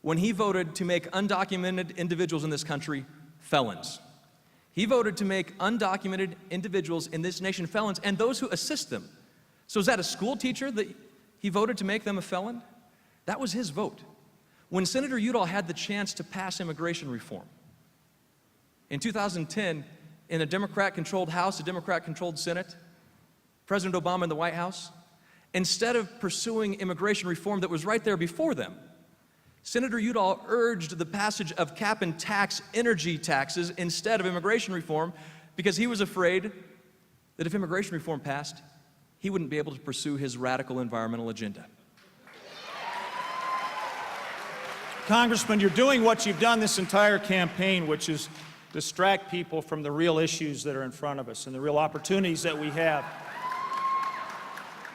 when he voted to make undocumented individuals in this country felons. He voted to make undocumented individuals in this nation felons and those who assist them. So is that a school teacher that he voted to make them a felon? That was his vote. When Senator Udall had the chance to pass immigration reform, in 2010, in a Democrat-controlled House, a Democrat-controlled Senate, President Obama in the White House, instead of pursuing immigration reform that was right there before them, Senator Udall urged the passage of cap and tax energy taxes instead of immigration reform because he was afraid that if immigration reform passed, he wouldn't be able to pursue his radical environmental agenda. Congressman, you're doing what you've done this entire campaign, which is distract people from the real issues that are in front of us and the real opportunities that we have.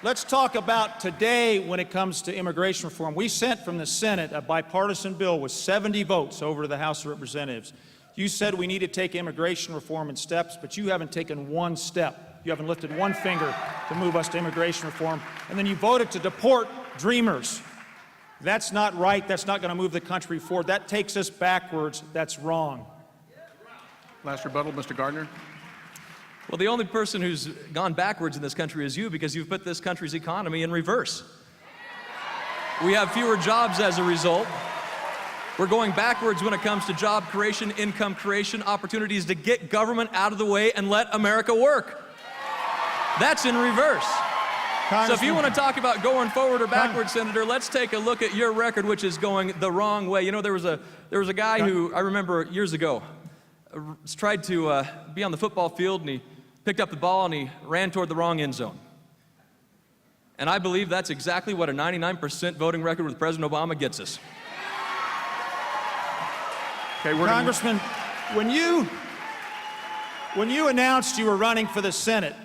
Let's talk about today when it comes to immigration reform. We sent from the Senate a bipartisan bill with 70 votes over to the House of Representatives. You said we need to take immigration reform in steps, but you haven't taken one step. You haven't lifted one finger to move us to immigration reform. And then you voted to deport dreamers. That's not right. That's not going to move the country forward. That takes us backwards. That's wrong. Last rebuttal, Mr. Gardner. Well, the only person who's gone backwards in this country is you because you've put this country's economy in reverse. We have fewer jobs as a result. We're going backwards when it comes to job creation, income creation, opportunities to get government out of the way and let America work. That's in reverse. So if you want to talk about going forward or backwards, Senator, let's take a look at your record, which is going the wrong way. You know, there was a guy who I remember years ago tried to be on the football field, and he picked up the ball and he ran toward the wrong end zone. And I believe that's exactly what a 99% voting record with President Obama gets us. Okay, Congressman, when you announced you were running for the Senate,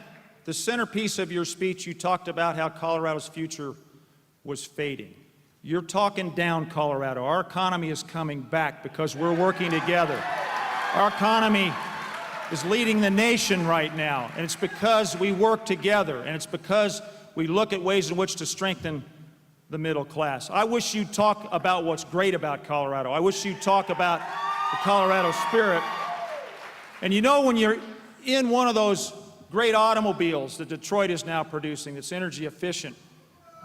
the centerpiece of your speech, you talked about how Colorado's future was fading. You're talking down Colorado. Our economy is coming back because we're working together. Our economy is leading the nation right now, and it's because we work together, and it's because we look at ways in which to strengthen the middle class. I wish you'd talk about what's great about Colorado. I wish you'd talk about the Colorado spirit. And you know, when you're in one of those great automobiles that Detroit is now producing that's energy efficient,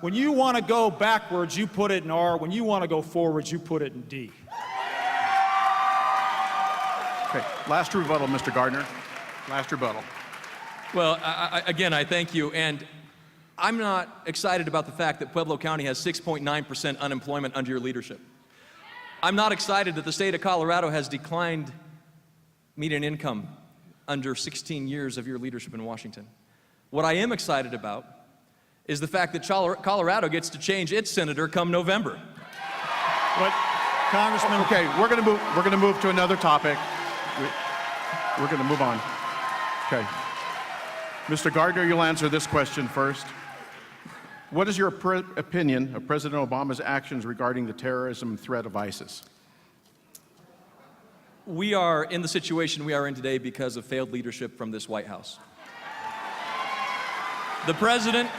when you want to go backwards, you put it in R. When you want to go forwards, you put it in D. Okay, last rebuttal, Mr. Gardner. Last rebuttal. Well, again, I thank you. And I'm not excited about the fact that Pueblo County has 6.9% unemployment under your leadership. I'm not excited that the state of Colorado has declined median income under 16 years of your leadership in Washington. What I am excited about is the fact that Colorado gets to change its senator come November. But, Congressman... Okay, we're going to move to another topic. We're going to move on. Okay. Mr. Gardner, you'll answer this question first. What is your opinion of President Obama's actions regarding the terrorism threat of ISIS? We are in the situation we are in today because of failed leadership from this White House. The president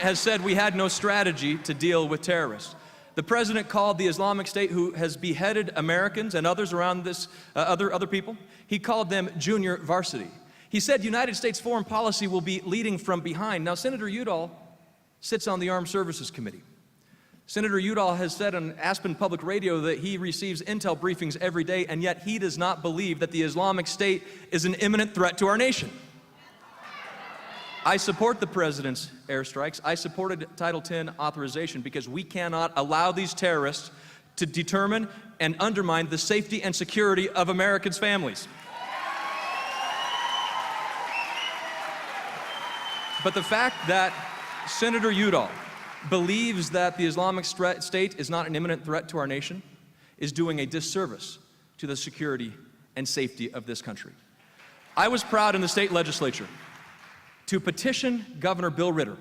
has said we had no strategy to deal with terrorists. The president called the Islamic State, who has beheaded Americans and others around this, other people, he called them junior varsity. He said United States foreign policy will be leading from behind. Now, Senator Udall sits on the Armed Services Committee. Senator Udall has said on Aspen Public Radio that he receives intel briefings every day, and yet he does not believe that the Islamic State is an imminent threat to our nation. I support the president's airstrikes. I supported Title X authorization because we cannot allow these terrorists to determine and undermine the safety and security of Americans' families. But the fact that Senator Udall believes that the Islamic State is not an imminent threat to our nation is doing a disservice to the security and safety of this country. I was proud in the state legislature to petition Governor Bill Ritter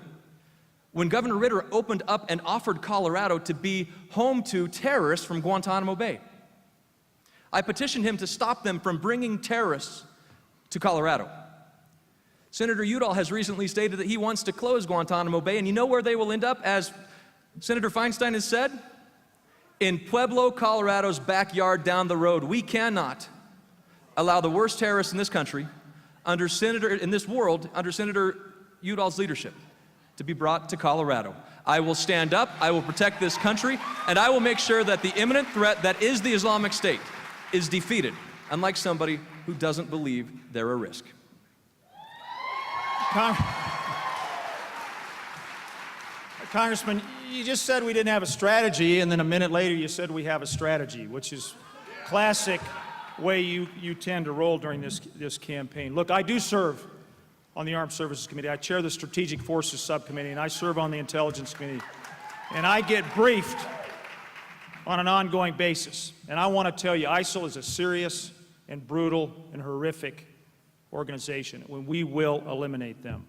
when Governor Ritter opened up and offered Colorado to be home to terrorists from Guantanamo Bay. I petitioned him to stop them from bringing terrorists to Colorado. Senator Udall has recently stated that he wants to close Guantanamo Bay, and you know where they will end up, as Senator Feinstein has said? In Pueblo, Colorado's backyard down the road, we cannot allow the worst terrorists in this country, in this world, under Senator Udall's leadership, to be brought to Colorado. I will stand up, I will protect this country, and I will make sure that the imminent threat that is the Islamic State is defeated, unlike somebody who doesn't believe they're a risk. Congressman, you just said we didn't have a strategy, and then a minute later you said we have a strategy, which is classic way you tend to roll during this campaign. Look, I do serve on the Armed Services Committee. I chair the Strategic Forces Subcommittee, and I serve on the Intelligence Committee. And I get briefed on an ongoing basis. And I want to tell you, ISIL is a serious and brutal and horrific organization, and we will eliminate them.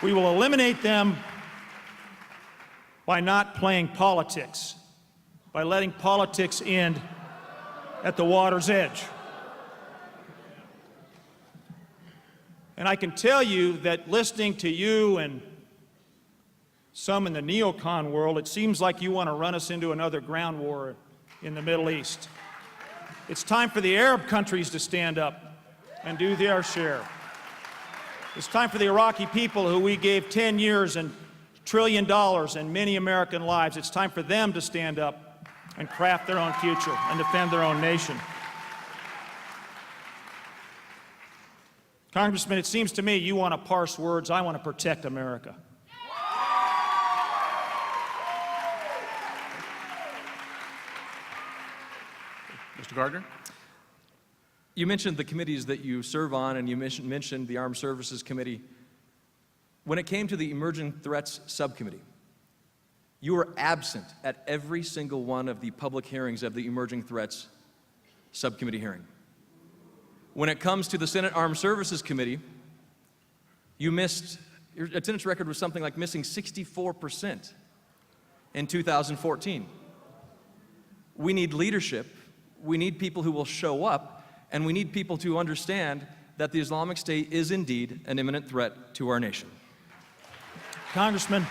We will eliminate them by not playing politics, by letting politics end at the water's edge. And I can tell you that listening to you and some in the neocon world, it seems like you want to run us into another ground war in the Middle East. It's time for the Arab countries to stand up and do their share. It's time for the Iraqi people, who we gave 10 years and $1 trillion and many American lives. It's time for them to stand up and craft their own future and defend their own nation. Congressman, it seems to me you want to parse words. I want to protect America. Mr. Gardner? You mentioned the committees that you serve on, and you mentioned the Armed Services Committee. When it came to the Emerging Threats Subcommittee, you were absent at every single one of the public hearings of the Emerging Threats Subcommittee hearing. When it comes to the Senate Armed Services Committee, you missed, your attendance record was something like missing 64% in 2014. We need leadership, we need people who will show up, and we need people to understand that the Islamic State is indeed an imminent threat to our nation. Congressman,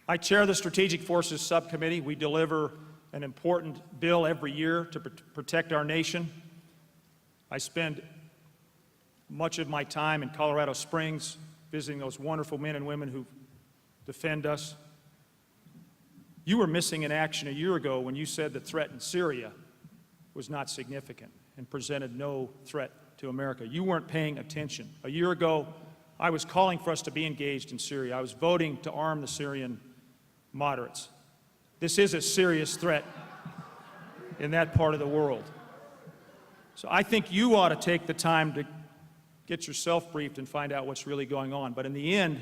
I chair the Strategic Forces Subcommittee. We deliver an important bill every year to protect our nation. I spend much of my time in Colorado Springs visiting those wonderful men and women who defend us. You were missing in action a year ago when you said the threat in Syria was not significant and presented no threat to America. You weren't paying attention. A year ago, I was calling for us to be engaged in Syria. I was voting to arm the Syrian moderates. This is a serious threat in that part of the world. So I think you ought to take the time to get yourself briefed and find out what's really going on. But in the end,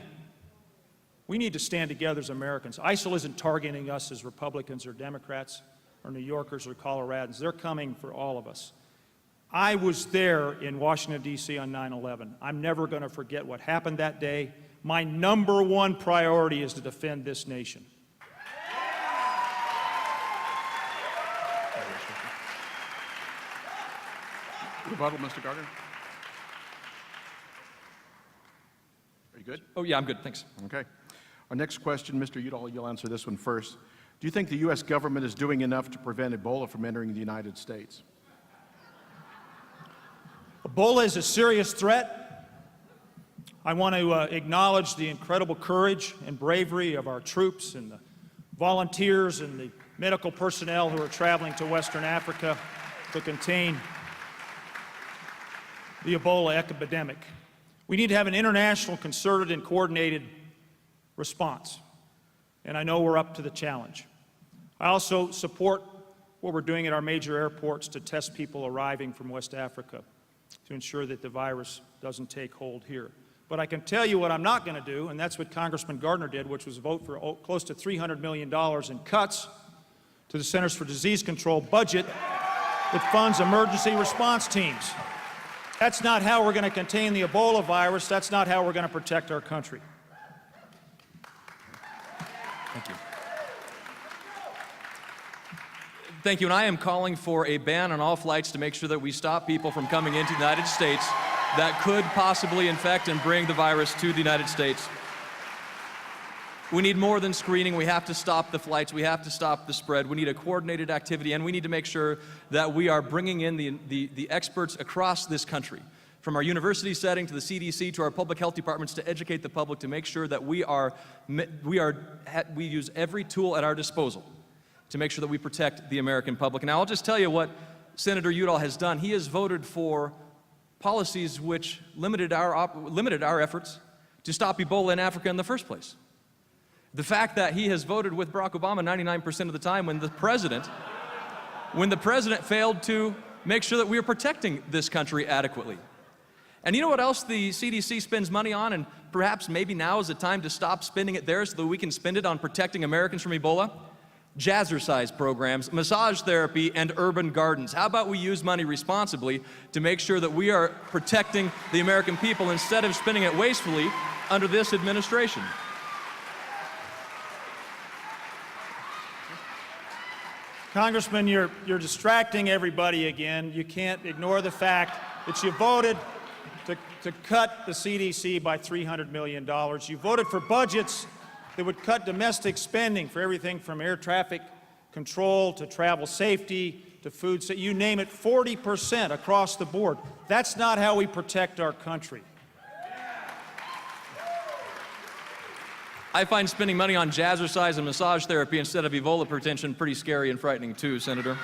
we need to stand together as Americans. ISIL isn't targeting us as Republicans or Democrats or New Yorkers or Coloradans. They're coming for all of us. I was there in Washington, D.C. on 9/11. I'm never going to forget what happened that day. My number one priority is to defend this nation. Rebuttal, Mr. Gardner? Are you good? Oh, yeah, I'm good, thanks. Okay. Our next question, Mr. Udall, you'll answer this one first. Do you think the U.S. government is doing enough to prevent Ebola from entering the United States? Ebola is a serious threat. I want to acknowledge the incredible courage and bravery of our troops and the volunteers and the medical personnel who are traveling to Western Africa to contain the Ebola epidemic. We need to have an international, concerted, and coordinated response. And I know we're up to the challenge. I also support what we're doing at our major airports to test people arriving from West Africa to ensure that the virus doesn't take hold here. But I can tell you what I'm not going to do, and that's what Congressman Gardner did, which was vote for close to $300 million in cuts to the Centers for Disease Control budget that funds emergency response teams. That's not how we're going to contain the Ebola virus. That's not how we're going to protect our country. Thank you. Thank you, and I am calling for a ban on all flights to make sure that we stop people from coming into the United States that could possibly infect and bring the virus to the United States. We need more than screening. We have to stop the flights. We have to stop the spread. We need a coordinated activity, and we need to make sure that we are bringing in the experts across this country, from our university setting to the CDC to our public health departments, to educate the public, to make sure that we use every tool at our disposal to make sure that we protect the American public. Now, I'll just tell you what Senator Udall has done. He has voted for policies which limited our efforts to stop Ebola in Africa in the first place. The fact that he has voted with Barack Obama 99% of the time when the president failed to make sure that we are protecting this country adequately. And you know what else the CDC spends money on, and perhaps maybe now is the time to stop spending it there so that we can spend it on protecting Americans from Ebola? Jazzercise programs, massage therapy, and urban gardens. How about we use money responsibly to make sure that we are protecting the American people instead of spending it wastefully under this administration? Congressman, you're distracting everybody again. You can't ignore the fact that you voted to cut the CDC by $300 million. You voted for budgets that would cut domestic spending for everything from air traffic control to travel safety to food safety. You name it, 40% across the board. That's not how we protect our country. I find spending money on jazzercise and massage therapy instead of Ebola prevention pretty scary and frightening too, Senator.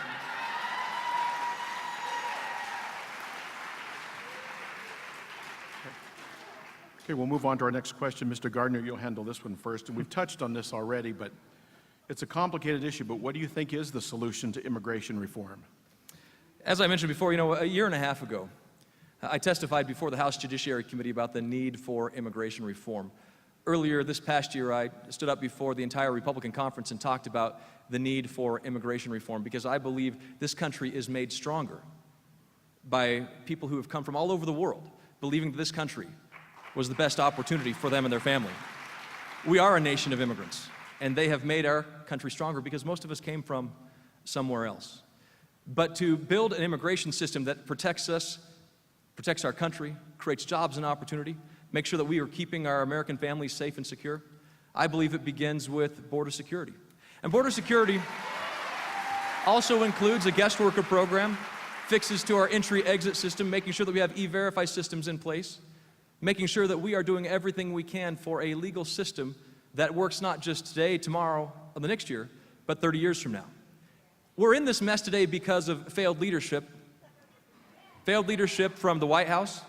Okay, we'll move on to our next question. Mr. Gardner, you'll handle this one first. And we've touched on this already, but it's a complicated issue. But what do you think is the solution to immigration reform? As I mentioned before, a year and a half ago, I testified before the House Judiciary Committee about the need for immigration reform. Earlier this past year, I stood up before the entire Republican conference and talked about the need for immigration reform because I believe this country is made stronger by people who have come from all over the world, believing that this country was the best opportunity for them and their family. We are a nation of immigrants, and they have made our country stronger because most of us came from somewhere else. But to build an immigration system that protects us, protects our country, creates jobs and opportunity, make sure that we are keeping our American families safe and secure, I believe it begins with border security. And border security also includes a guest worker program, fixes to our entry-exit system, making sure that we have e-verify systems in place, making sure that we are doing everything we can for a legal system that works not just today, tomorrow, or the next year, but 30 years from now. We're in this mess today because of failed leadership from the White House,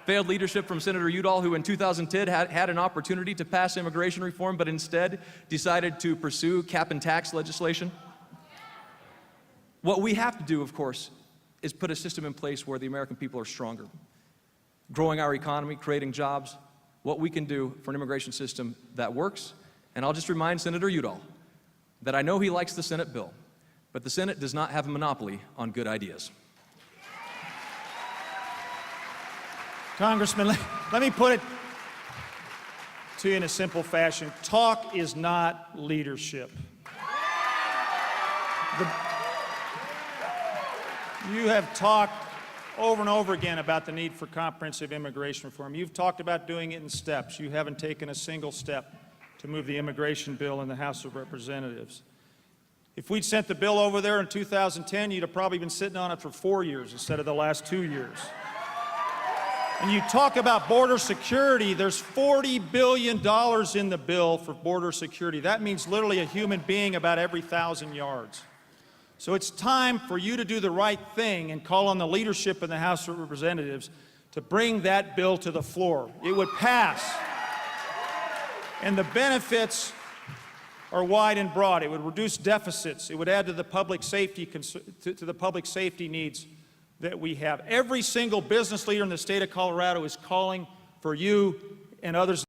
failed leadership from Senator Udall, who in 2010 had an opportunity to pass immigration reform, but instead decided to pursue cap and tax legislation. What we have to do, of course, is put a system in place where the American people are stronger, growing our economy, creating jobs, what we can do for an immigration system that works. And I'll just remind Senator Udall that I know he likes the Senate bill, but the Senate does not have a monopoly on good ideas. Congressman, let me put it to you in a simple fashion. Talk is not leadership. You have talked over and over again about the need for comprehensive immigration reform. You've talked about doing it in steps. You haven't taken a single step to move the immigration bill in the House of Representatives. If we'd sent the bill over there in 2010, you'd have probably been sitting on it for 4 years instead of the last 2 years. And you talk about border security, there's $40 billion in the bill for border security. That means literally a human being about every 1,000 yards. So it's time for you to do the right thing and call on the leadership in the House of Representatives to bring that bill to the floor. It would pass. And the benefits are wide and broad. It would reduce deficits. It would add to the public safety needs that we have. Every single business leader in the state of Colorado is calling for you and others